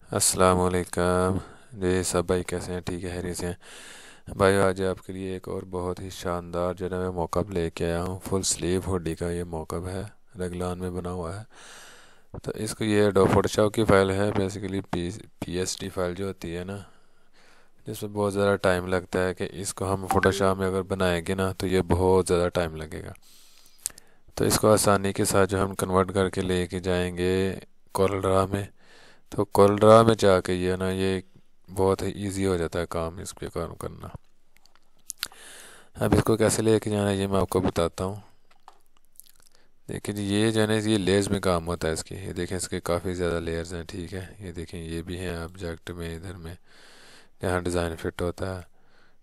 अस्सलाम वालेकुम जी। सब भाई कैसे हैं? ठीक है, हैरी से हैं भाई। आज आपके लिए एक और बहुत ही शानदार जो है ना मैं मॉकअप लेके आया हूँ। फुल स्लीव हुडी का ये मॉकअप है, रेगलान में बना हुआ है। तो इसको ये फोटोशॉप की फ़ाइल है बेसिकली। पीएसडी फाइल जो होती है ना, जिसमें बहुत ज़्यादा टाइम लगता है कि इसको हम फोटोशॉप में अगर बनाएंगे ना तो ये बहुत ज़्यादा टाइम लगेगा। तो इसको आसानी के साथ जो हम कन्वर्ट करके लेके जाएंगे कोरल ड्रा में, तो कोल्ड्रा में जाके ये ना ये बहुत ही इजी हो जाता है काम इस पे काम करना। अब इसको कैसे लेके जाना है ये मैं आपको बताता हूँ। देखिए जी, ये जो है ना ये लेयर्स में काम होता है इसकी। ये देखें, इसके काफ़ी ज़्यादा लेयर्स हैं, ठीक है। ये देखें, ये भी हैं ऑब्जेक्ट में, इधर में जहाँ डिज़ाइन फिट होता है,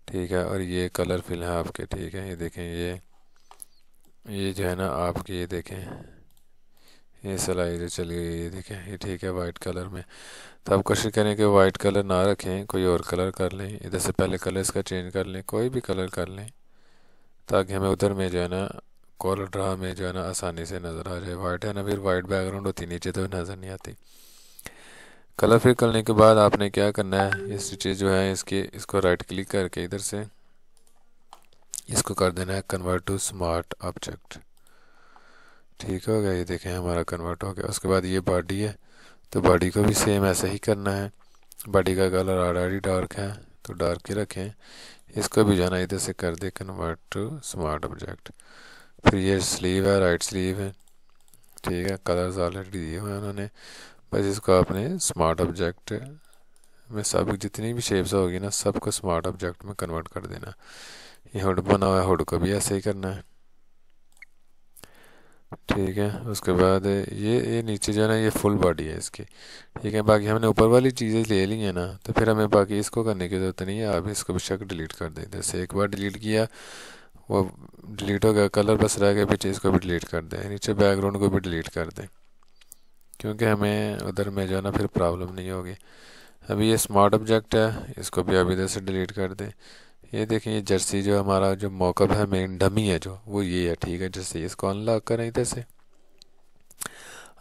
ठीक है। और ये कलर फिल है आपके, ठीक है। ये देखें, ये जो है ना आपके, ये देखें, ये सिलाई जो चली गई, ये देखें, ये ठीक है वाइट कलर में। तो आप कोशिश करें कि वाइट कलर ना रखें, कोई और कलर कर लें। इधर से पहले कलर इसका चेंज कर लें, कोई भी कलर कर लें, ताकि हमें उधर में जो है ना कॉलर ड्रा में जो है ना आसानी से नज़र आ जाए। वाइट है ना, फिर वाइट बैकग्राउंड होती नीचे तो नज़र नहीं आती। कलर फिर करने के बाद आपने क्या करना है, ये स्टिचेज जो है इसके, इसको राइट क्लिक करके इधर से इसको कर देना है कन्वर्ट टू स्मार्ट ऑब्जेक्ट। ठीक हो गया, ये देखें हमारा कन्वर्ट हो गया। उसके बाद ये बॉडी है, तो बॉडी को भी सेम ऐसे ही करना है। बॉडी का कलर ऑलरेडी डार्क है तो डार्क ही रखें। इसको भी जाना इधर से कर दे कन्वर्ट टू स्मार्ट ऑब्जेक्ट। फिर ये स्लीव है, राइट स्लीव है, ठीक है। कलर्स ऑलरेडी दिए हुए हैं उन्होंने, बस इसको आपने स्मार्ट ऑब्जेक्ट में सब जितनी भी शेप्स होगी ना सबको स्मार्ट ऑब्जेक्ट में कन्वर्ट कर देना। ये हुड बना हुआ है, हुड को भी ऐसे ही करना है, ठीक है। उसके बाद ये नीचे जो है ना ये फुल बॉडी है इसकी, ठीक है। बाकी हमने ऊपर वाली चीज़ें ले ली हैं ना, तो फिर हमें बाकी इसको करने की ज़रूरत नहीं है। आप इसको बेशक डिलीट कर दें। जैसे एक बार डिलीट किया वो डिलीट हो गया, कलर बस रह गया पीछे, इसको भी डिलीट कर दें। नीचे बैकग्राउंड को भी डिलीट कर दें, क्योंकि हमें उधर में जो है ना फिर प्रॉब्लम नहीं होगी। अभी ये स्मार्ट ऑब्जेक्ट है, इसको भी अभी इधर से डिलीट कर दें। ये देखें, ये जर्सी जो हमारा जो मॉकअप है, मेन डमी है जो, वो ये है, ठीक है। जर्सी इसको अनलॉक करें इधर से।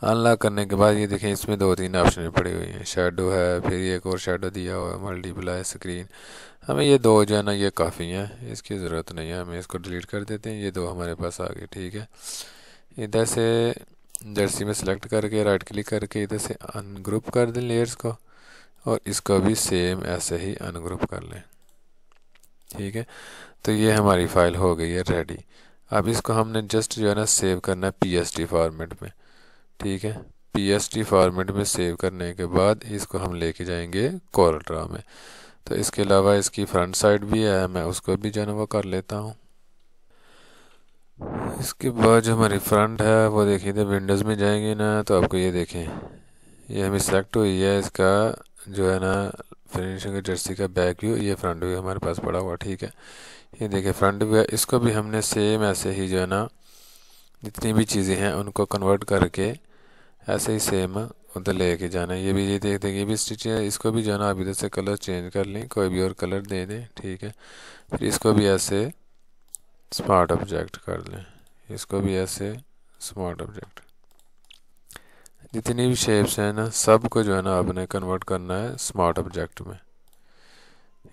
अनलॉक करने के बाद ये देखें, इसमें दो तीन ऑप्शन पड़ी हुई हैं। शेडो है, फिर ये एक और शेडो दिया हुआ है, मल्टीप्लाई स्क्रीन। हमें ये दो जो है ना ये काफ़ी हैं, इसकी ज़रूरत नहीं है, हमें इसको डिलीट कर देते हैं। ये दो हमारे पास आ गए, ठीक है। इधर से जर्सी में सेलेक्ट करके राइट क्लिक करके इधर से अनग्रुप कर दें लेयर्स को, और इसको भी सेम ऐसे ही अनग्रुप कर लें, ठीक है। तो ये हमारी फ़ाइल हो गई है रेडी। अब इसको हमने जस्ट जो है ना सेव करना है पीएसडी फॉर्मेट में, ठीक है। पीएसडी फॉर्मेट में सेव करने के बाद इसको हम लेके जाएंगे कोरल ड्रा में। तो इसके अलावा इसकी फ्रंट साइड भी है, मैं उसको भी जो है ना वो कर लेता हूँ। इसके बाद जो हमारी फ्रंट है वो देखिए, जब विंडोज़ में जाएंगे ना तो आपको ये देखें, ये हमें सेलेक्ट हुई है इसका जो है ना फिनिशिंग जर्सी का बैक व्यू, ये फ्रंट व्यू हमारे पास पड़ा हुआ, ठीक है। ये देखिए फ्रंट व्यू है, इसको भी हमने सेम ऐसे ही जो है ना जितनी भी चीज़ें हैं उनको कन्वर्ट करके ऐसे ही सेम उधर लेके जाना है। ये भी ये देख दें, ये भी स्टिच है, इसको भी जो है ना आप इधर से कलर चेंज कर लें, कोई भी और कलर दे दें, ठीक है। फिर इसको भी ऐसे स्मार्ट ऑब्जेक्ट कर लें, इसको भी ऐसे स्मार्ट ऑब्जेक्ट। जितनी भी शेप्स हैं ना सबको जो है ना आपने कन्वर्ट करना है स्मार्ट ऑब्जेक्ट में।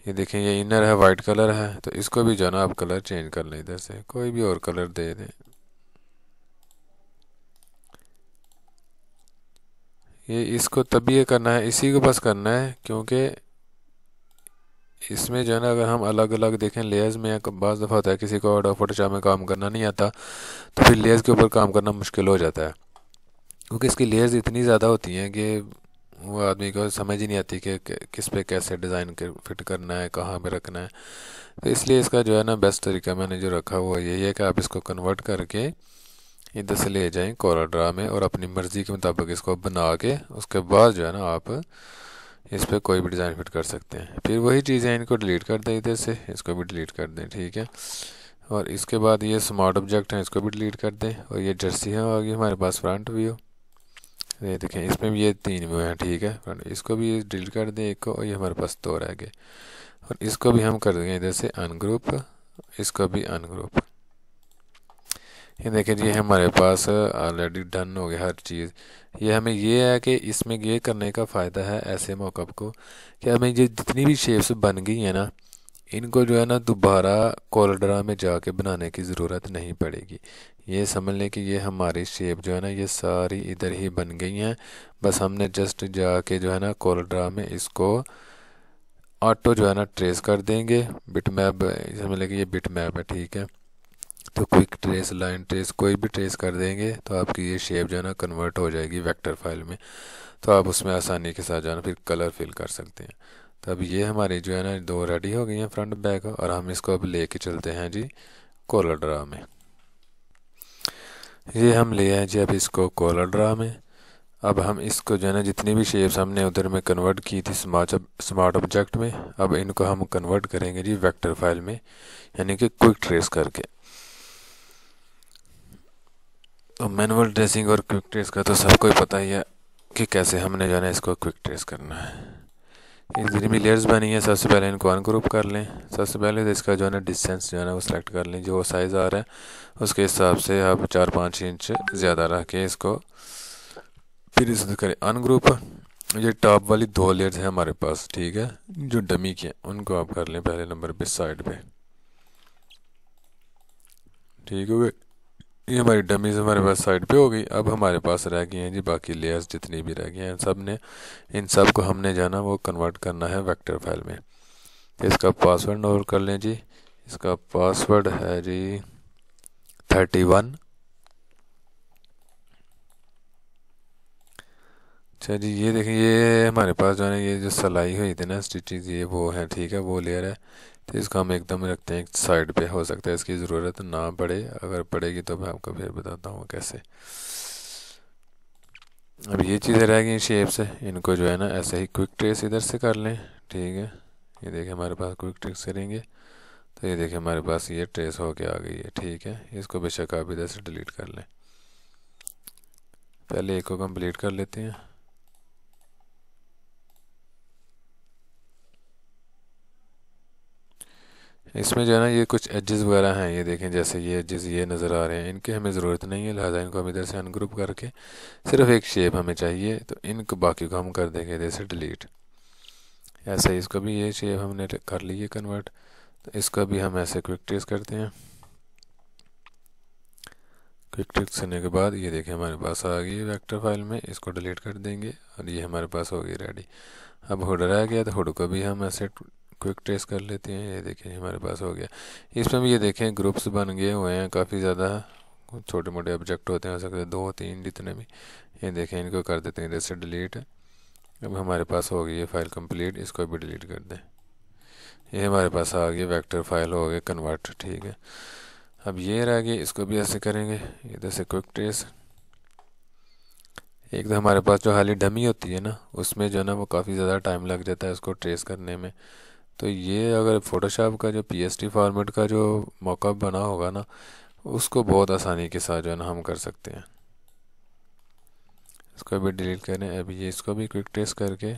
ये देखें, ये इनर है, वाइट कलर है, तो इसको भी जो है ना आप कलर चेंज कर लें, इधर से कोई भी और कलर दे दें। ये इसको तभी ये करना है, इसी को बस करना है, क्योंकि इसमें जो है ना अगर हम अलग अलग देखें लेयर्स में, बाज़ दफ़ा होता है किसी को फोटोशॉप में काम करना नहीं आता, तो फिर लेयर्स के ऊपर काम करना मुश्किल हो जाता है, क्योंकि इसकी लेयर्स इतनी ज़्यादा होती हैं कि वो आदमी को समझ ही नहीं आती कि किस पे कैसे डिज़ाइन के फिट करना है, कहाँ पे रखना है। तो इसलिए इसका जो है ना बेस्ट तरीका मैंने जो रखा हुआ यही है कि आप इसको कन्वर्ट करके इधर से ले जाएं कोरा ड्रा में, और अपनी मर्ज़ी के मुताबिक इसको बना के उसके बाद जो है ना आप इस पर कोई भी डिज़ाइन फिट कर सकते हैं। फिर वही चीज़ें, इनको डिलीट कर दें इधर से, इसको भी डिलीट कर दें, ठीक है। और इसके बाद ये स्मार्ट ऑब्जेक्ट हैं, इसको भी डिलीट कर दें। और ये जर्सी है आ गई हमारे पास फ्रंट व्यू, ये देखें इसमें भी ये तीन व्यू हैं, ठीक है। फ्रंट इसको भी डिलीट कर दें एक को, और ये हमारे पास दो रह गए। और इसको भी हम कर देंगे इधर से अनग्रुप, इसको भी अनग्रुप। ये देखिए जी हमारे पास ऑलरेडी डन हो गया हर चीज़। ये हमें ये है कि इसमें ये करने का फ़ायदा है ऐसे मॉकअप को कि हमें ये जितनी भी शेप्स बन गई हैं ना, इनको जो है ना दोबारा कोलड्रा में जाके बनाने की ज़रूरत नहीं पड़ेगी। ये समझ लें कि ये हमारी शेप जो है ना ये सारी इधर ही बन गई हैं। बस हमने जस्ट जाके जो है ना कोलड्रा में इसको ऑटो जो है ना ट्रेस कर देंगे। बिट मैप समझ लें कि ये बिट मैप है, ठीक है। तो क्विक ट्रेस, लाइन ट्रेस, कोई भी ट्रेस कर देंगे तो आपकी ये शेप जो है ना कन्वर्ट हो जाएगी वेक्टर फाइल में। तो आप उसमें आसानी के साथ जो है ना फिर कलर फिल कर सकते हैं। तो अब ये हमारी जो है ना दो रेडी हो गई हैं फ्रंट बैक, और हम इसको अब लेके चलते हैं जी कोलर ड्रा में। ये हम ले आए जी अब इसको कोलर ड्रा में। अब हम इसको जो है ना जितनी भी शेप्स हमने उधर में कन्वर्ट की थी स्मार्ट ऑब्जेक्ट में, अब इनको हम कन्वर्ट करेंगे जी वेक्टर फाइल में, यानी कि क्विक ट्रेस करके। तो मैनुअल ट्रेसिंग और क्विक ट्रेस का तो सबको ही पता ही है कि कैसे हमने जो है ना इसको क्विक ट्रेस करना है। ये जितनी भी लेयर्स बनी है सबसे पहले इनको अनग्रुप कर लें। सबसे पहले तो इसका जो है ना डिस्टेंस जो है ना वो सिलेक्ट कर लें, जो साइज़ आ रहा है उसके हिसाब से आप 4-5 इंच ज़्यादा रख के इसको फिर इसको करें अनग्रुप। ये टॉप वाली दो लेयर्स हैं हमारे पास, ठीक है, जो डमी के हैं उनको आप कर लें पहले नंबर पे साइड पे, ठीक हो गए। ये हमारी डमीज हमारे पास साइड पे हो गई। अब हमारे पास रह गई हैं जी बाकी लेयर्स जितनी भी रह गई हैं सब ने, इन सब को हमने जाना वो कन्वर्ट करना है वेक्टर फाइल में। तो इसका पासवर्ड नोट कर लें जी। इसका पासवर्ड है जी 31। अच्छा जी ये देखिए ये हमारे पास जो है ना ये जो सिलाई हुई थी ना स्टिचेस ये वो है, ठीक है, वो लेयर है। तो इसको हम एकदम रखते हैं एक साइड पे, हो सकता है इसकी ज़रूरत ना पड़े, अगर पड़ेगी तो मैं आपको फिर बताता हूँ कैसे। अब ये चीज़ें रह गई शेप से, इनको जो है ना ऐसे ही क्विक ट्रेस इधर से कर लें, ठीक है। ये देखिए हमारे पास क्विक ट्रेस करेंगे तो ये देखिए हमारे पास ये ट्रेस होके आ गई है, ठीक है। इसको बेशक आप इधर से डिलीट कर लें। पहले एक को कंप्लीट कर लेते हैं। इसमें जो है ना ये कुछ एजेस वगैरह हैं, ये देखें जैसे ये एजेस ये नज़र आ रहे हैं, इनकी हमें ज़रूरत नहीं है, लिहाजा इनको हम इधर से अनग्रुप करके सिर्फ एक शेप हमें चाहिए, तो इनको बाकी को हम कर देंगे इधर से डिलीट। ऐसे ही इसको भी ये शेप हमने कर ली है कन्वर्ट, तो इसका भी हम ऐसे क्विक ट्रेस करते हैं। क्विक ट्रेस करने के बाद ये देखिए हमारे पास आ गई वेक्टर फाइल में, इसको डिलीट कर देंगे और ये हमारे पास हो गई रेडी। अब हुड रह गया तो हुड को भी हम ऐसे क्विक ट्रेस कर लेते हैं। ये देखें हमारे पास हो गया। इसमें भी ये देखें ग्रुप्स बन गए हुए हैं काफ़ी ज़्यादा, छोटे मोटे ऑब्जेक्ट होते हैं, हो सकते हैं 2-3 जितने भी। ये देखें इनको कर देते हैं इधर से डिलीट। अब हमारे पास हो गई ये फाइल कंप्लीट, इसको भी डिलीट कर दें। ये हमारे पास आ गई वेक्टर फाइल हो गए कन्वर्ट, ठीक है। अब ये रह गई, इसको भी ऐसे करेंगे इधर से क्विक ट्रेस। एक तो हमारे पास जो हाली डमी होती है ना उसमें जो है ना वो काफ़ी ज़्यादा टाइम लग जाता है उसको ट्रेस करने में। तो ये अगर फोटोशॉप का जो पीएसटी फॉर्मेट का जो मॉकअप बना होगा ना उसको बहुत आसानी के साथ जो है ना हम कर सकते हैं। इसको भी डिलीट करें। अभी ये इसको भी क्विक ट्रेस करके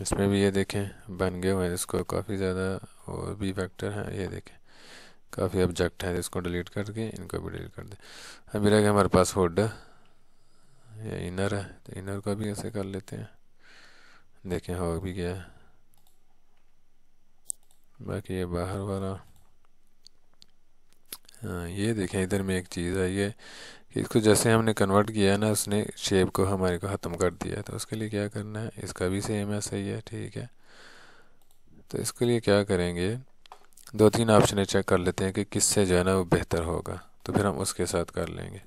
इसमें भी ये देखें बन गए हुए हैं, इसको काफ़ी ज़्यादा और भी वेक्टर हैं, ये देखें काफ़ी ऑब्जेक्ट हैं, इसको डिलीट करके इनको भी डिलीट कर दें। अभी रह गया हमारे पास हुड, ये इनर है तो इनर को भी ऐसे कर लेते हैं। देखें हो भी गया है। बाकी ये बाहर वाला, हाँ ये देखें इधर में एक चीज़ आई है कि इसको जैसे हमने कन्वर्ट किया है ना उसने शेप को हमारे को ख़त्म कर दिया है, तो उसके लिए क्या करना है, इसका भी सेम ऐसा ही है, ठीक है। तो इसके लिए क्या करेंगे, 2-3 ऑप्शन चेक कर लेते हैं कि किससे जो है ना वो बेहतर होगा, तो फिर हम उसके साथ कर लेंगे।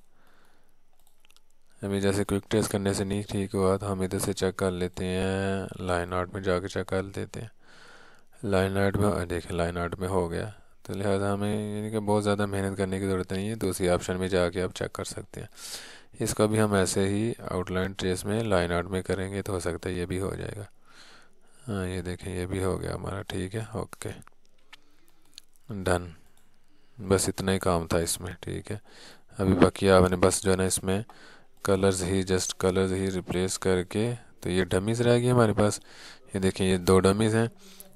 अभी जैसे क्विक टेस्ट करने से नहीं ठीक हुआ तो हम इधर से चेक कर लेते हैं, लाइन आर्ट में जाके चेक कर लेते हैं। लाइन आर्ट में देखें लाइन आर्ट में हो गया, तो लिहाजा हमें यानी कि बहुत ज़्यादा मेहनत करने की ज़रूरत नहीं है, दूसरी ऑप्शन में जाके आप चेक कर सकते हैं। इसका भी हम ऐसे ही आउटलाइन ट्रेस में लाइन आर्ट में करेंगे तो हो सकता है ये भी हो जाएगा। हाँ ये देखें ये भी हो गया हमारा, ठीक है, ओके डन। बस इतना ही काम था इसमें, ठीक है। अभी बाकी आपने बस जो है ना इसमें कलर्स ही जस्ट कलर्स ही रिप्लेस करके, तो ये डमीज़ रह गई हमारे पास। ये देखें ये 2 डमीज़ हैं,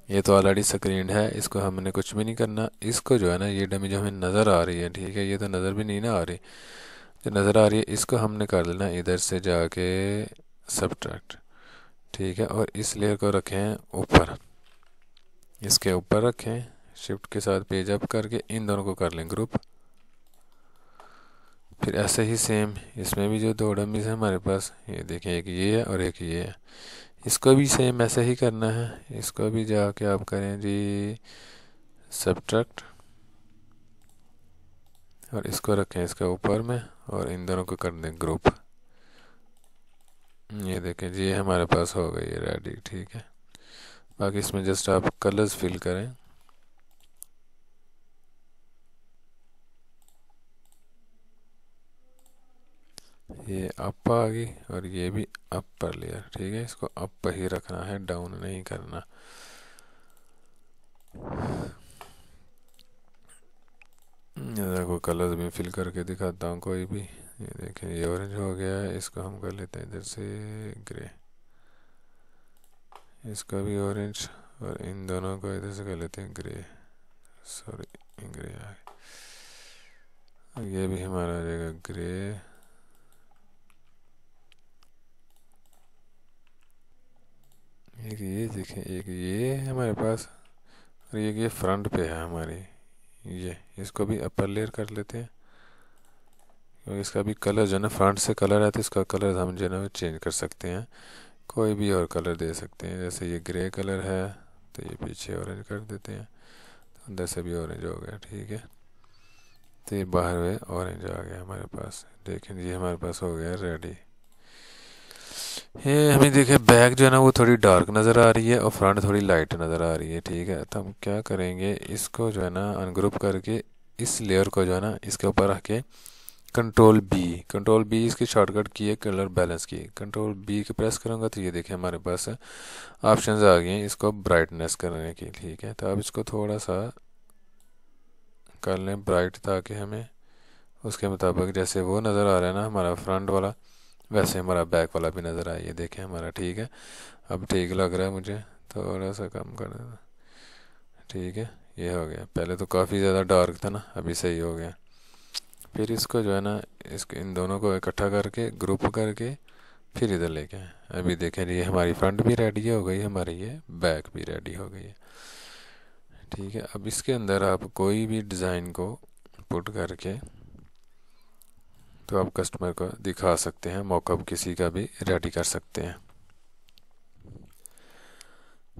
ये तो ऑलरेडी स्क्रीन है, इसको हमने कुछ भी नहीं करना। इसको जो है ना, ये डमी जो हमें नज़र आ रही है, ठीक है, ये तो नज़र भी नहीं ना आ रही, जो नज़र आ रही है इसको हमने कर लेना इधर से जाके सब्ट्रैक्ट, ठीक है। और इस लेयर को रखें ऊपर, इसके ऊपर रखें, शिफ्ट के साथ पेज अप करके इन दोनों को कर लें ग्रुप। फिर ऐसे ही सेम इसमें भी जो दो डमीज हैं हमारे पास, ये देखें, एक ये है और एक ये है, इसको भी सेम ऐसे ही करना है। इसको भी जाके आप करें जी सब्ट्रैक्ट, और इसको रखें इसके ऊपर में, और इन दोनों को कर दें ग्रुप। ये देखें जी, ये हमारे पास हो गई है रेडी, ठीक है। बाकी इसमें जस्ट आप कलर्स फिल करें। ये अप आ गई और ये भी अप पर लेयर, ठीक है। इसको अप ही रखना है, डाउन नहीं करना। देखो कलर्स भी फिल करके दिखाता हूँ कोई भी। ये देखें, ये ऑरेंज हो गया है, इसको हम कर लेते हैं इधर से ग्रे, इसका भी ऑरेंज, और इन दोनों को इधर से कर लेते हैं ग्रे, सॉरी ग्रे आ गया। ये भी हमारा आ जाएगा ग्रे। एक ये देखें, एक ये है हमारे पास, और ये फ्रंट पे है हमारी, ये इसको भी अपर लेयर कर लेते हैं, क्योंकि इसका भी कलर जो है ना फ्रंट से कलर है, तो इसका कलर हम जो है ना चेंज कर सकते हैं, कोई भी और कलर दे सकते हैं। जैसे ये ग्रे कलर है तो ये पीछे ऑरेंज कर देते हैं, तो अंदर से भी ऑरेंज हो गया, ठीक है। तो ये बाहर में ऑरेंज आ गया हमारे पास, देखें ये हमारे पास हो गया रेडी। ये हमें देखे बैक जो है ना वो थोड़ी डार्क नज़र आ रही है और फ्रंट थोड़ी लाइट नज़र आ रही है, ठीक है। तो हम क्या करेंगे, इसको जो है ना अनग्रुप करके इस लेयर को जो है ना इसके ऊपर रख के कंट्रोल बी इसकी शॉर्टकट की है कलर बैलेंस की, कंट्रोल बी के प्रेस करूँगा तो ये देखें हमारे पास ऑप्शंस आ गए हैं इसको ब्राइटनेस करने की, ठीक है। तो अब इसको थोड़ा सा कर लें ब्राइट, ताकि हमें उसके मुताबिक जैसे वो नज़र आ रहा है ना हमारा फ्रंट वाला, वैसे हमारा बैक वाला भी नज़र आए, ये देखें हमारा, ठीक है। अब ठीक लग रहा है मुझे, थोड़ा सा कम कर देना, ठीक है। ये हो गया, पहले तो काफ़ी ज़्यादा डार्क था ना, अभी सही हो गया। फिर इसको जो है ना, इसको इन दोनों को इकट्ठा करके ग्रुप करके फिर इधर लेके आए। अभी देखें ये हमारी फ्रंट भी रेडी हो गई, हमारी ये बैक भी रेडी हो गई है, ठीक है। अब इसके अंदर आप कोई भी डिज़ाइन को पुट करके तो आप कस्टमर को दिखा सकते हैं, मॉकअप किसी का भी रेडी कर सकते हैं।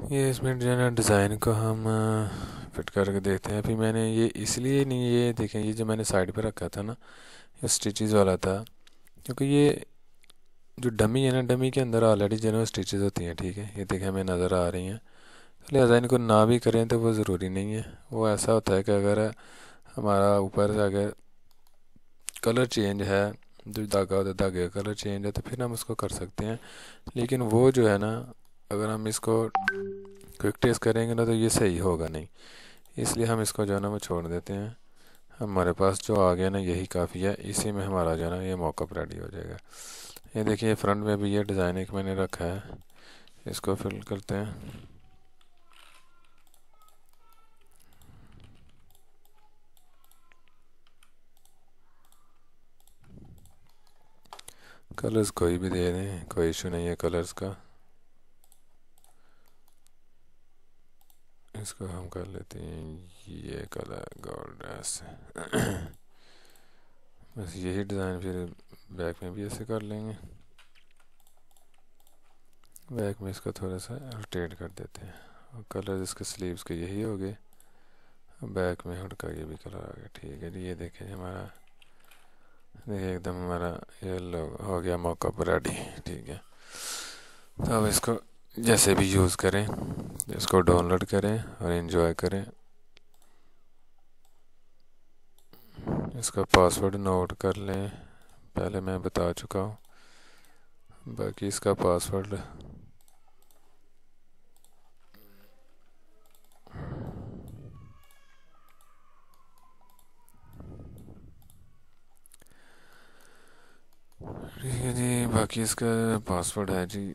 ये इसमें जो है ना डिज़ाइन को हम फिट करके देखते हैं। फिर मैंने ये इसलिए नहीं, ये देखें ये जो मैंने साइड पे रखा था ना, ये स्टिचेस वाला था, क्योंकि ये जो डमी है ना, डमी के अंदर ऑलरेडी जो है स्टिचेस होती हैं, ठीक है। ये देखें हमें नज़र आ रही हैं, तो लिहाजा इनको ना भी करें तो वो ज़रूरी नहीं है। वो ऐसा होता है कि अगर हमारा ऊपर से अगर कलर चेंज है, जो धागा होता है धागे का कलर चेंज है, तो फिर हम उसको कर सकते हैं। लेकिन वो जो है ना, अगर हम इसको क्विक टेस्ट करेंगे ना तो ये सही होगा नहीं, इसलिए हम इसको जो है ना वो छोड़ देते हैं। हमारे पास जो आ गया ना यही काफ़ी है, इसी में हमारा जो है ना ये मॉकअप रेडी हो जाएगा। ये देखिए फ्रंट में भी ये डिज़ाइन एक मैंने रखा है, इसको फिल करते हैं। कलर्स कोई भी दे दें, कोई इशू नहीं है कलर्स का। इसको हम कर लेते हैं ये कलर गोल्ड ऐसे बस यही डिज़ाइन फिर बैक में भी ऐसे कर लेंगे। बैक में इसको थोड़ा सा रोटेट कर देते हैं, और कलर इसके स्लीव्स के यही हो गए। बैक में हुड का ये भी कलर आ गया, ठीक है जी। ये देखें हमारा, देखिए एकदम हमारा ये हो गया मॉकअप रेडी, ठीक है। तो अब इसको जैसे भी यूज़ करें, इसको डाउनलोड करें और इन्जॉय करें। इसका पासवर्ड नोट कर लें, पहले मैं बता चुका हूँ, बाकी इसका पासवर्ड ठीक है जी। बाकी इसका पासवर्ड है जी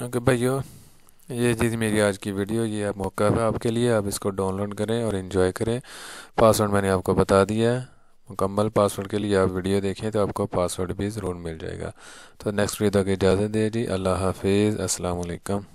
ओके भाइयों, ये जी मेरी आज की वीडियो, ये आप मौका है आपके लिए, आप इसको डाउनलोड करें और इन्जॉय करें। पासवर्ड मैंने आपको बता दिया है। मुकम्मल पासवर्ड के लिए आप वीडियो देखें तो आपको पासवर्ड भी ज़रूर मिल जाएगा। तो नेक्स्ट वीडियो तक इजाज़त दे जी। अल्लाह हाफिज़, अस्सलाम वालेकुम।